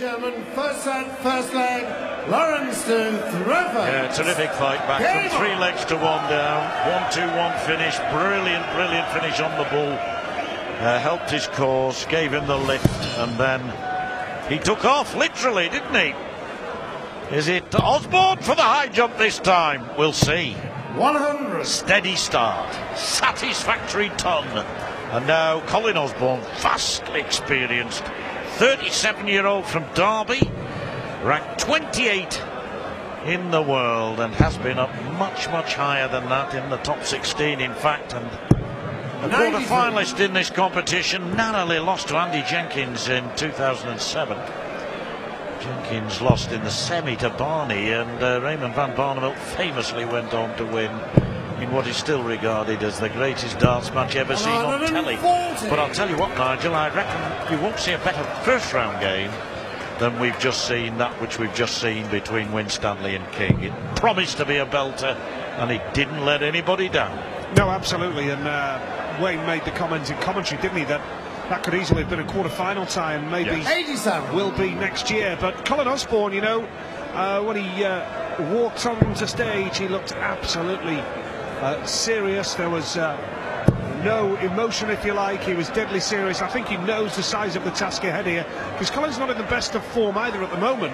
German, first set, first leg, Lawrence to Threffer. Yeah, terrific fight back from 3 legs to 1 down. 1-2-1 finish, brilliant finish on the bull. Helped his cause, gave him the lift, and then he took off, literally, didn't he? Is it Osborne for the high jump this time? We'll see. 100. Steady start, satisfactory ton. And now Colin Osborne, vastly experienced, 37-year-old from Derby, ranked 28 in the world and has been up much higher than that, in the top 16 in fact, and a quarter-finalist in this competition. Narrowly lost to Andy Jenkins in 2007. Jenkins lost in the semi to Barney, and Raymond van Barneveld famously went on to win in what is still regarded as the greatest darts match ever seen on telly. But I'll tell you what, Nigel, I reckon you won't see a better first round game than we've just seen, between Winstanley and King. It promised to be a belter, and it didn't let anybody down. No, absolutely, and Wayne made the comment in commentary, didn't he, that could easily have been a quarter-final tie, and maybe will be next year. But Colin Osborne, you know, when he walked onto stage, he looked absolutely serious. There was no emotion, if you like. He was deadly serious. I think he knows the size of the task ahead here, because Colin's not in the best of form either at the moment.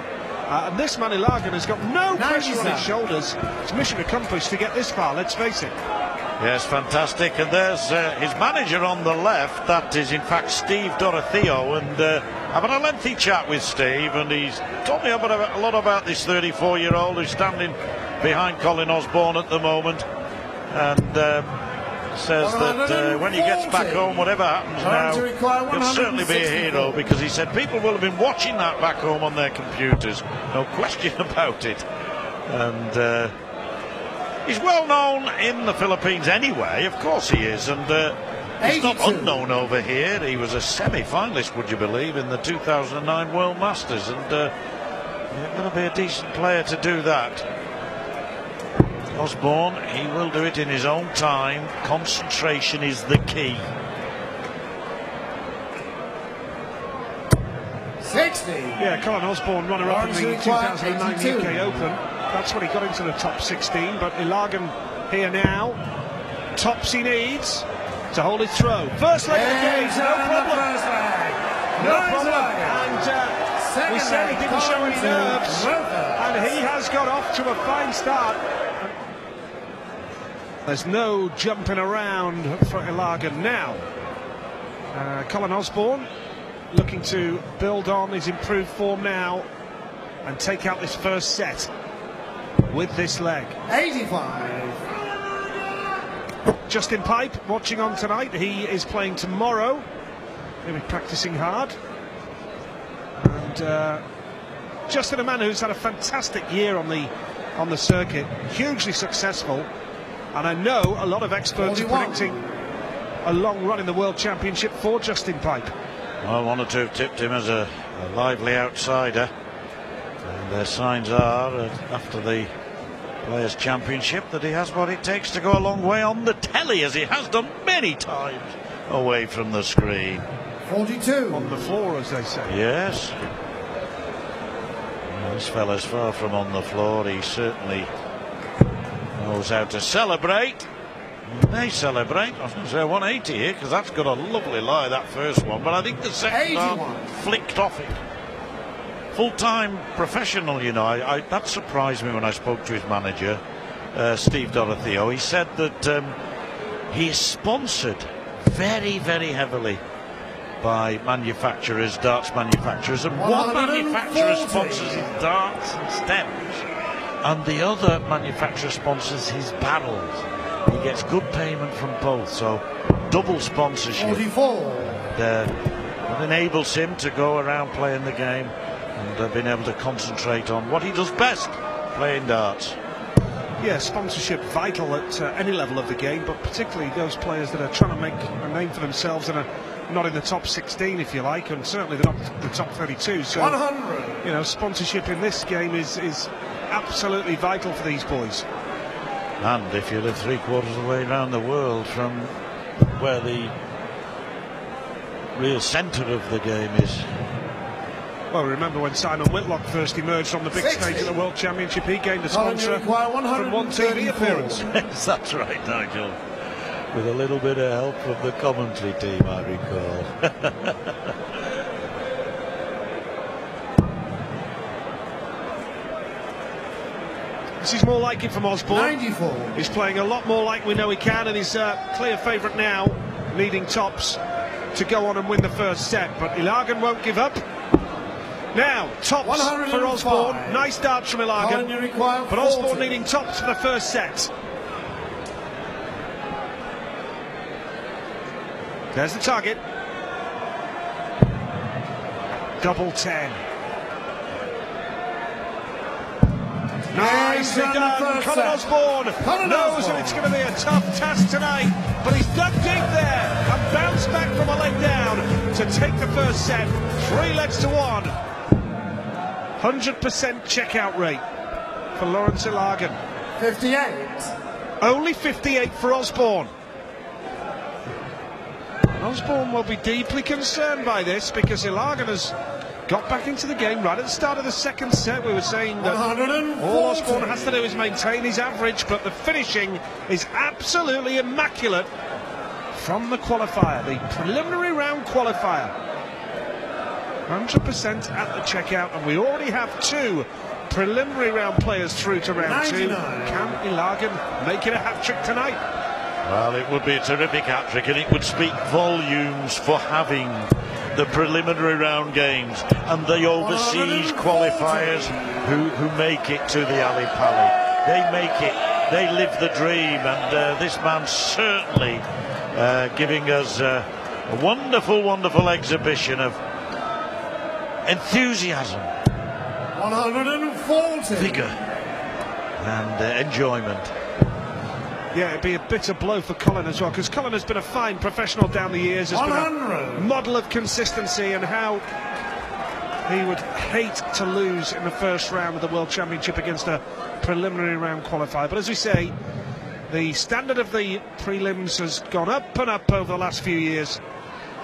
And this man, Ilagan, has got no pressure on his shoulders. It's mission accomplished to get this far, let's face it. Yes, fantastic. And there's his manager on the left. That is, in fact, Steve Dorotheo. And I've had a lengthy chat with Steve, and he's told me a lot about this 34-year-old who's standing behind Colin Osborne at the moment. And says that when he gets back home, whatever happens now, he'll certainly be a hero, because he said people will have been watching that back home on their computers. No question about it. And he's well known in the Philippines anyway, of course he is, and he's not unknown over here. He was a semi-finalist, would you believe, in the 2009 World Masters, and you're going to be a decent player to do that. Osborne, he will do it in his own time. Concentration is the key. 60. Yeah, Colin Osborne, runner-up in the 2009 UK Open. That's when he got into the top 16, but Ilagan here now. Tops he needs to hold his throw. First leg of the game, no problem. No problem. And we said he didn't show any nerves, and he has got off to a fine start. There's no jumping around for Ilagan now. Colin Osborne looking to build on his improved form now and take out this first set with this leg. 85. Justin Pipe watching on tonight. He is playing tomorrow. He'll be practicing hard. And Justin, a man who's had a fantastic year on the circuit, hugely successful. And I know a lot of experts are predicting a long run in the World Championship for Justin Pipe. Well, one or two have tipped him as a lively outsider. And their signs are, after the Players' Championship, that he has what it takes to go a long way on the telly, as he has done many times, away from the screen. 42. On the floor, as they say. Yes. Well, this fella's far from on the floor. He certainly knows how to celebrate. They celebrate. I was going to say 180 here, because that's got a lovely lie, that first one, but I think the second one flicked off it. Full-time professional, you know. That surprised me when I spoke to his manager, Steve Dorotheo. He said that he is sponsored very heavily by manufacturers, darts manufacturers, and one manufacturer sponsors his darts and stems, and the other manufacturer sponsors his barrels. He gets good payment from both, so double sponsorship. 44. It enables him to go around playing the game and being able to concentrate on what he does best, playing darts. Yeah, sponsorship vital at any level of the game, but particularly those players that are trying to make a name for themselves and are not in the top 16, if you like, and certainly they're not the top 32. So, 100. You know, sponsorship in this game is absolutely vital for these boys. And if you live 3/4 of the way around the world from where the real centre of the game is. Well, remember when Simon Whitlock first emerged on the big stage at the World Championship, he gained a sponsor from one TV appearance. That's right, Nigel. With a little bit of help from the commentary team, I recall. This is more like it from Osborne. 94. He's playing a lot more like we know he can, and he's clear favourite now, leading tops to go on and win the first set. But Ilagan won't give up. Now, tops for Osborne. Nice darts from Ilagan. But Osborne needing tops for the first set. There's the target. Double 10. Nicely done. Colin Osborne knows that it's going to be a tough task tonight, but he's dug deep there and bounced back from a leg down to take the first set. 3-1. 100% checkout rate for Lawrence Ilagan. 58. Only 58 for Osborne. Osborne will be deeply concerned by this because Ilagan has got back into the game right at the start of the second set. We were saying that all Osborne has to do is maintain his average, but the finishing is absolutely immaculate from the qualifier, the preliminary round qualifier. 100% at the checkout, and we already have 2 preliminary round players through to round 2. Can Ilagan make it a hat-trick tonight? Well, it would be a terrific hat-trick, and it would speak volumes for having the preliminary round games and the overseas qualifiers who make it to the Ali Pali. They make it, they live the dream, and this man's certainly giving us a wonderful, wonderful exhibition of enthusiasm, 140. vigour and enjoyment. Yeah, it'd be a bitter blow for Colin as well, because Colin has been a fine professional down the years, has been a model of consistency, and how he would hate to lose in the first round of the World Championship against a preliminary round qualifier. But as we say, the standard of the prelims has gone up and up over the last few years,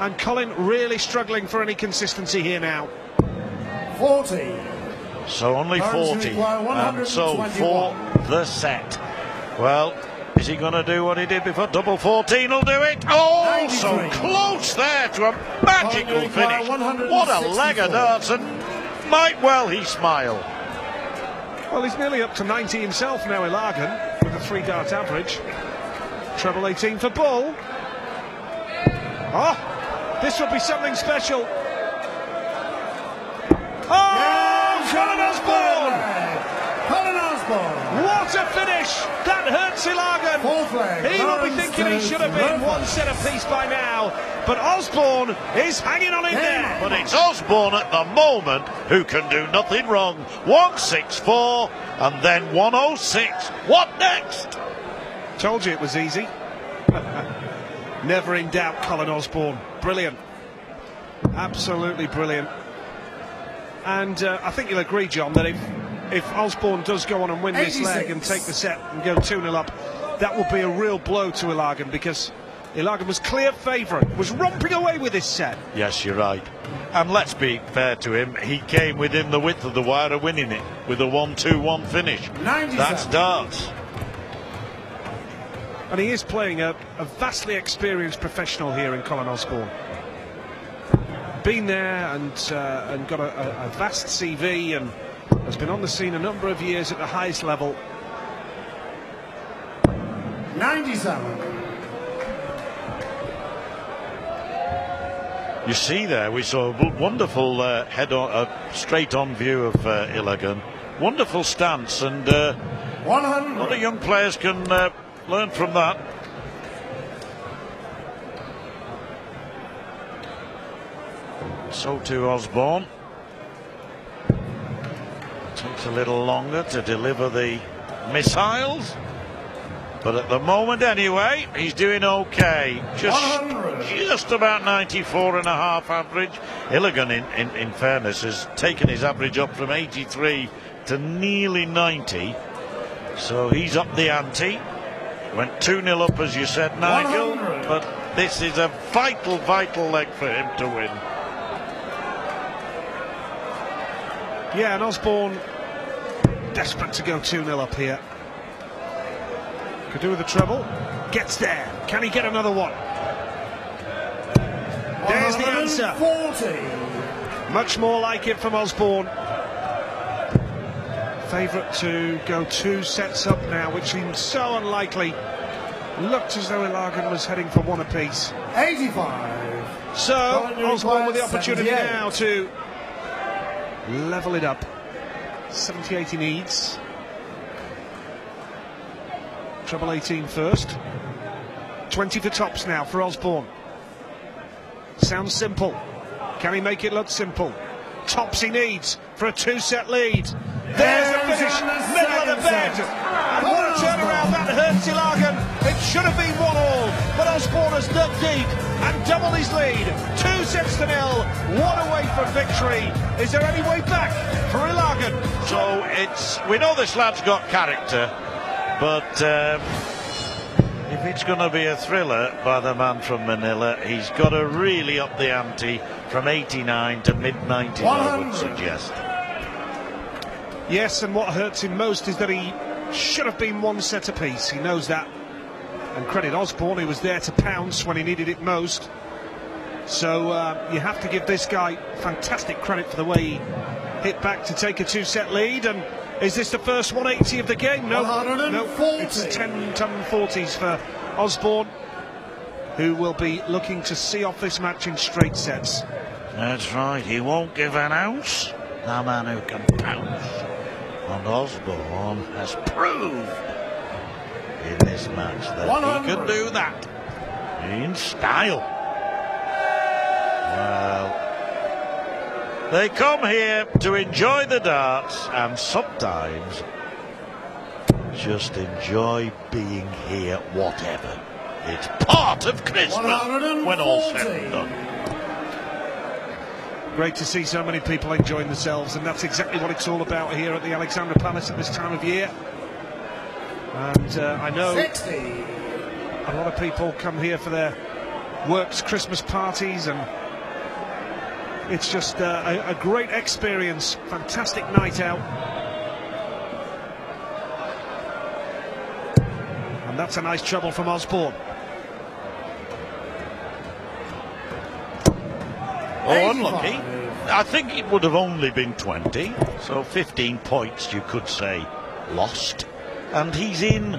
and Colin really struggling for any consistency here now. 40. So only 40, and so for the set. Well, is he going to do what he did before? Double 14 will do it. Oh, 93. So close there to a magical finish. What a leg of darts, and might well he smile. Well, he's nearly up to 90 himself now, Ilagan, with a 3-dart average. Treble 18 for Bull. Oh, this will be something special. Oh, Colin Osborne! Colin Osborne. What a finish! That hurts Ilagan. He will be thinking he should have been 1 set apiece by now, but Osborne is hanging on in there. But it's Osborne at the moment who can do nothing wrong. 164 and then 106. What next? Told you it was easy. Never in doubt, Colin Osborne. Brilliant. Absolutely brilliant. And I think you'll agree, John, that if Osborne does go on and win 86. This leg and take the set and go 2-0 up, that will be a real blow to Ilagan, because Ilagan was clear favourite, was romping away with this set. Yes, you're right. And let's be fair to him, he came within the width of the wire of winning it with a 1-2-1 finish. 97. That's darts. And he is playing a vastly experienced professional here in Colin Osborne. Been there and got a vast CV, and has been on the scene a number of years at the highest level. 97. You see there, we saw a wonderful head-on, straight-on view of Ilagan. Wonderful stance, and a 100. lot of young players can learn from that. So too Osborne. Takes a little longer to deliver the missiles, but at the moment anyway, he's doing okay. Just about 94.5 average. Ilagan, in fairness, has taken his average up from 83 to nearly 90, so he's up the ante. Went 2-0 up, as you said, Nigel, 100. but this is a vital leg for him to win. Yeah, and Osborne desperate to go 2-0 up here. Could do with the treble. Gets there. Can he get another one? There's the answer. 40. Much more like it from Osborne. Favourite to go 2 sets up now, which seems so unlikely. Looked as though Ilagan was heading for 1 apiece. 85. So Osborne with the opportunity now to level it up. 78 he needs. Treble 18 first. 20 for tops now for Osborne. Sounds simple. Can he make it look simple? Tops he needs for a 2-set lead. There's the finish, middle of the bed. And what a turnaround that hurts Ilagan. It should have been 1-1, but Osborne has dug deep and doubled his lead. 2-0. 1 away from victory. Is there any way back for Ilagan? So we know this lad's got character, but if it's going to be a thriller by the man from Manila, he's got to really up the ante from 89 to mid-90s, I would suggest. Yes, and what hurts him most is that he should have been 1 set apiece. He knows that. And credit Osborne, he was there to pounce when he needed it most. So you have to give this guy fantastic credit for the way he hit back to take a 2-set lead. And is this the first 180 of the game? No, it's 10-ton 40s for Osborne, who will be looking to see off this match in straight sets. That's right, he won't give an ounce. The man who can pounce. And Osborne has proved in this match that 100. He can do that in style. Well, they come here to enjoy the darts and sometimes just enjoy being here, whatever. It's part of Christmas when all's said and done. Great to see so many people enjoying themselves, and that's exactly what it's all about here at the Alexandra Palace at this time of year. And I know 60. A lot of people come here for their works Christmas parties, and it's just a great experience. Fantastic night out. And that's a nice treble from Osborne. Oh, unlucky. I think it would have only been 20, so 15 points you could say lost. And he's in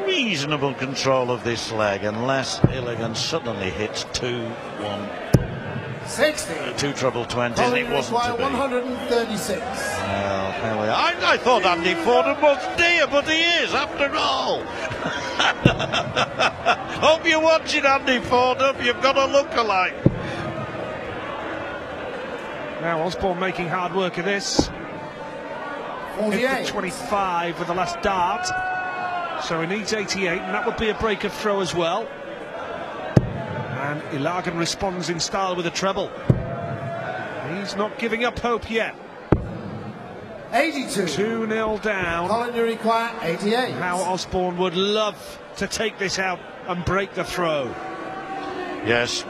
reasonable control of this leg, unless Ilagan suddenly hits 2-1. 60. 2 treble 20s, and it wasn't to be. 136. Well, here we are. I thought Andy Fordham was dear, but he is, after all. Hope you're watching, Andy Fordham. You've got a look-alike. Now Osborne making hard work of this. 48. 25 with the last dart. So he needs 88, and that would be a break of throw as well. And Ilagan responds in style with a treble. He's not giving up hope yet. 82. 2-0 down. Colin, you require 88. How Osborne would love to take this out and break the throw. Yes,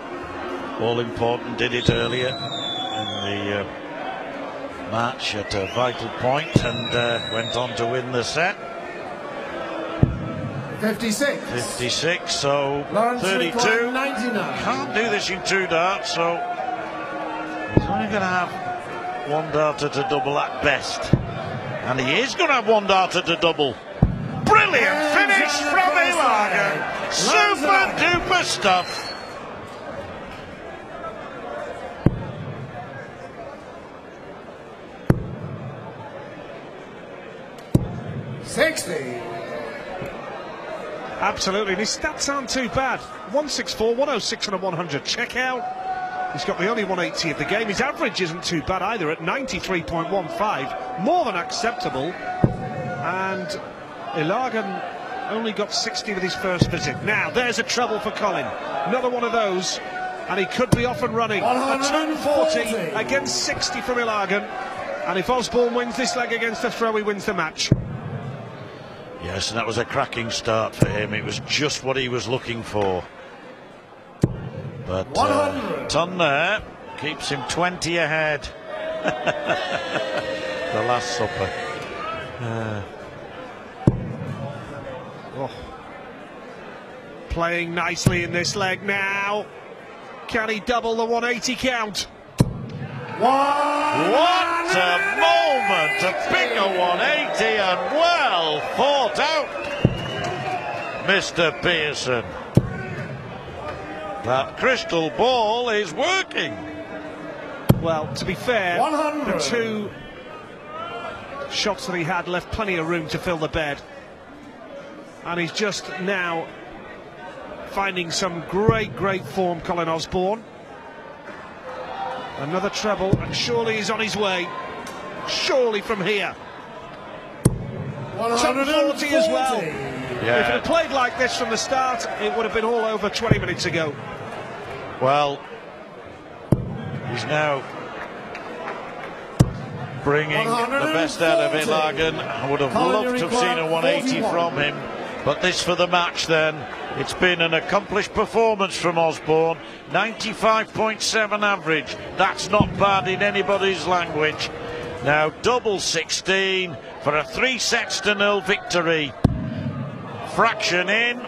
all important, did it earlier in the match at a vital point, and went on to win the set. 56. 56, so Lawrence 32. 99. Can't do this in 2 darts, so he's only going to have 1 darter to double at best. And he is going to have 1 darter to double. Brilliant finish from Ilagan. Super duper stuff. Absolutely, and his stats aren't too bad. 164, 106 and a 100. Check out. He's got the only 180 of the game. His average isn't too bad either at 93.15. More than acceptable. And Ilagan only got 60 with his first visit. Now, there's a treble for Colin. Another one of those. And he could be off and running. A 240 against 60 from Ilagan. And if Osborne wins this leg against the throw, he wins the match. Yes, and that was a cracking start for him. It was just what he was looking for. But ton there keeps him 20 ahead. The Last Supper. Playing nicely in this leg now. Can he double the 180 count? What a moment to pick a 180, and well thought out, Mr. Pearson. That crystal ball is working. Well, to be fair, 100. the two shots that he had left plenty of room to fill the bed. And he's just now finding some great form, Colin Osborne. Another treble, and surely he's on his way. Surely from here. 140 as well. Yeah. If it had played like this from the start, it would have been all over 20 minutes ago. Well, he's now bringing the best out of Ilagan. I would have loved to have seen a 180 from him, but this for the match then. It's been an accomplished performance from Osborne. 95.7 average. That's not bad in anybody's language. Now double 16 for a 3-0 victory. Fraction in.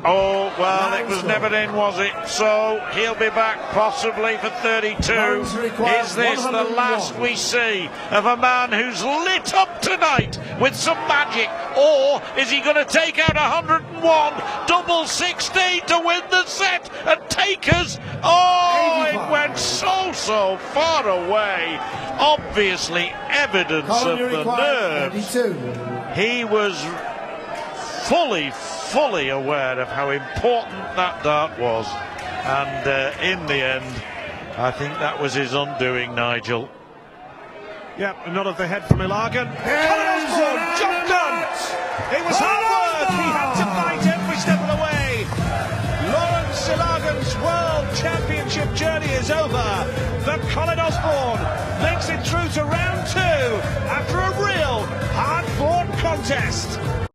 Oh, well, it was never in, was it? So he'll be back possibly for 32. Is this the last we see of a man who's lit up tonight with some magic? Or is he going to take out 101, double 16 to win the set and take us? Oh, it went so far away. Obviously evidence of the nerves. He was fully aware of how important that dart was, and in the end I think that was his undoing, Nigel. Yep, a nod of the head from Ilagan. Colin Osborne, job done! It was hard work, he had to fight every step of the way. Lawrence Ilagan's World Championship journey is over, but Colin Osborne makes it through to round 2 after a real hard-fought contest.